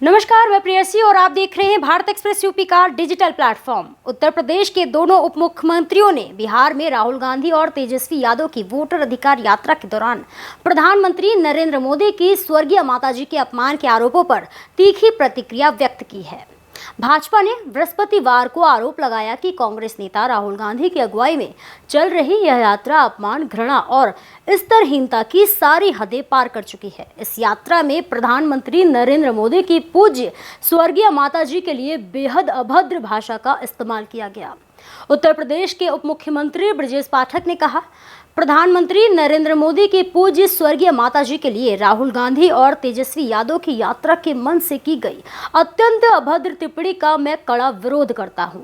नमस्कार, मैं प्रियसी और आप देख रहे हैं भारत एक्सप्रेस यूपी का डिजिटल प्लेटफॉर्म। उत्तर प्रदेश के दोनों उप मुख्यमंत्रियों ने बिहार में राहुल गांधी और तेजस्वी यादव की वोटर अधिकार यात्रा के दौरान प्रधानमंत्री नरेंद्र मोदी की स्वर्गीय माताजी के अपमान के आरोपों पर तीखी प्रतिक्रिया व्यक्त की है। भाजपा ने बृहस्पतिवार को आरोप लगाया कि कांग्रेस नेता राहुल गांधी की अगुवाई में चल रही यह यात्रा अपमान, घृणा और स्तरहीनता की सारी हदें पार कर चुकी है। इस यात्रा में प्रधानमंत्री नरेंद्र मोदी की पूज्य स्वर्गीय माताजी के लिए बेहद अभद्र भाषा का इस्तेमाल किया गया। उत्तर प्रदेश के उप मुख्यमंत्री ब्रजेश पाठक ने कहा, प्रधानमंत्री नरेंद्र मोदी की पूज्य स्वर्गीय माताजी के लिए राहुल गांधी और तेजस्वी यादव की यात्रा के मन से की गई अत्यंत अभद्र टिप्पणी का मैं कड़ा विरोध करता हूं।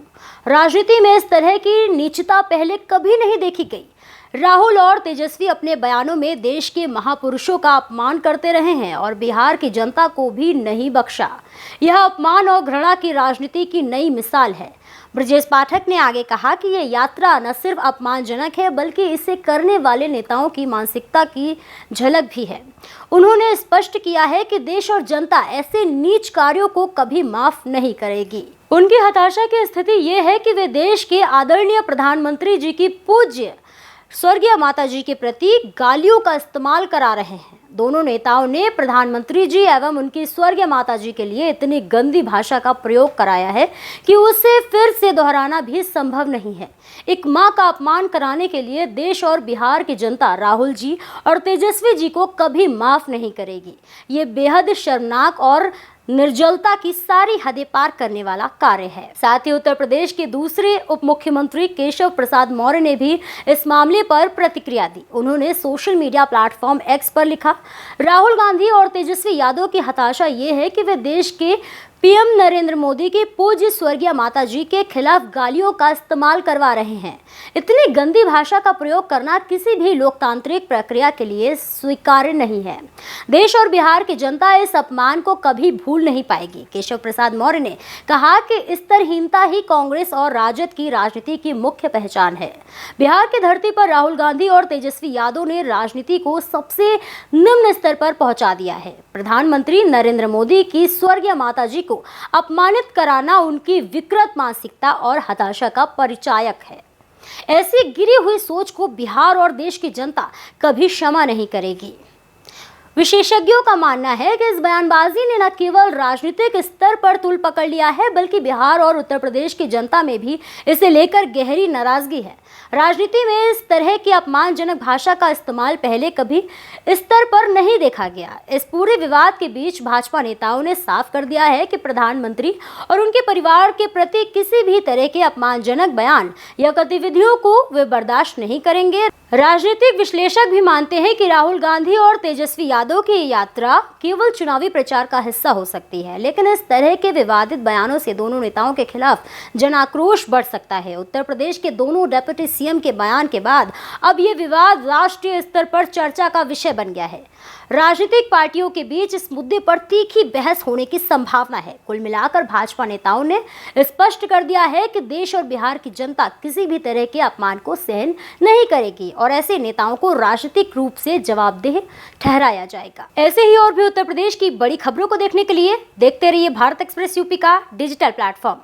राजनीति में इस तरह की नीचता पहले कभी नहीं देखी गई। राहुल और तेजस्वी अपने बयानों में देश के महापुरुषों का अपमान करते रहे हैं और बिहार की जनता को भी नहीं बख्शा। यह अपमान और घृणा की राजनीति की नई मिसाल है। ब्रजेश पाठक ने आगे कहा कि यह यात्रा न सिर्फ अपमानजनक है बल्कि इसे करने वाले नेताओं की मानसिकता की झलक भी है। उन्होंने स्पष्ट किया है कि देश और जनता ऐसे नीच कार्यों को कभी माफ नहीं करेगी। उनकी हताशा की स्थिति ये है कि वे देश के आदरणीय प्रधानमंत्री जी की पूज्य स्वर्गीय माताजी के प्रति गालियों का इस्तेमाल करा रहे हैं। दोनों नेताओं ने प्रधानमंत्री जी एवं उनकी स्वर्गीय माताजी के लिए इतनी गंदी भाषा का प्रयोग कराया है कि उसे फिर से दोहराना भी संभव नहीं है। एक मां का अपमान कराने के लिए देश और बिहार की जनता राहुल जी और तेजस्वी जी को कभी माफ नहीं करेगी। ये बेहद शर्मनाक और निर्जलता की सारी हदें पार करने वाला कार्य है। साथ ही उत्तर प्रदेश के दूसरे उप मुख्यमंत्री केशव प्रसाद मौर्य ने भी इस मामले पर प्रतिक्रिया दी। उन्होंने सोशल मीडिया प्लेटफॉर्म एक्स पर लिखा, राहुल गांधी और तेजस्वी यादव की हताशा ये है कि वे देश के पीएम नरेंद्र मोदी की पूज्य स्वर्गीय माताजी के खिलाफ गालियों का इस्तेमाल करवा रहे हैं। इतनी गंदी भाषा का प्रयोग करना किसी भी लोकतांत्रिक प्रक्रिया के लिए स्वीकार्य नहीं है। देश और बिहार की जनता इस अपमान को कभी भूल नहीं पाएगी। केशव प्रसाद मौर्य ने कहा कि स्तरहीनता ही कांग्रेस और राजद की राजनीति की मुख्य पहचान है। बिहार की धरती पर राहुल गांधी और तेजस्वी यादव ने राजनीति को सबसे निम्न स्तर पर पहुंचा दिया है। प्रधानमंत्री नरेंद्र मोदी की स्वर्गीय माताजी को अपमानित कराना उनकी विकृत मानसिकता और हताशा का परिचायक है। ऐसी गिरी हुई सोच को बिहार और देश की जनता कभी क्षमा नहीं करेगी। विशेषज्ञों का मानना है कि इस बयानबाजी ने न केवल राजनीतिक स्तर पर तूल पकड़ लिया है बल्कि बिहार और उत्तर प्रदेश की जनता में भी इसे लेकर गहरी नाराजगी है। राजनीति में इस तरह की अपमानजनक भाषा का इस्तेमाल पहले कभी इस स्तर पर नहीं देखा गया। इस पूरे विवाद के बीच भाजपा नेताओं ने साफ कर दिया है कि प्रधानमंत्री और उनके परिवार के प्रति किसी भी तरह के अपमानजनक बयान या गतिविधियों को वे बर्दाश्त नहीं करेंगे। राजनीतिक विश्लेषक भी मानते हैं कि राहुल गांधी और तेजस्वी यादव की यात्रा केवल चुनावी प्रचार का हिस्सा हो सकती है, लेकिन इस तरह के विवादित बयानों से दोनों नेताओं के खिलाफ जन आक्रोश बढ़ सकता है। उत्तर प्रदेश के दोनों डिप्टी सीएम के बयान के बाद अब ये विवाद राष्ट्रीय स्तर पर चर्चा का विषय बन गया है। राजनीतिक पार्टियों के बीच इस मुद्दे पर तीखी बहस होने की संभावना है। कुल मिलाकर भाजपा नेताओं ने स्पष्ट कर दिया है कि देश और बिहार की जनता किसी भी तरह के अपमान को सहन नहीं करेगी और ऐसे नेताओं को राजनीतिक रूप से जवाबदेह ठहराया जाएगा। ऐसे ही और भी उत्तर प्रदेश की बड़ी खबरों को देखने के लिए देखते रहिए भारत एक्सप्रेस यूपी का डिजिटल प्लेटफॉर्म।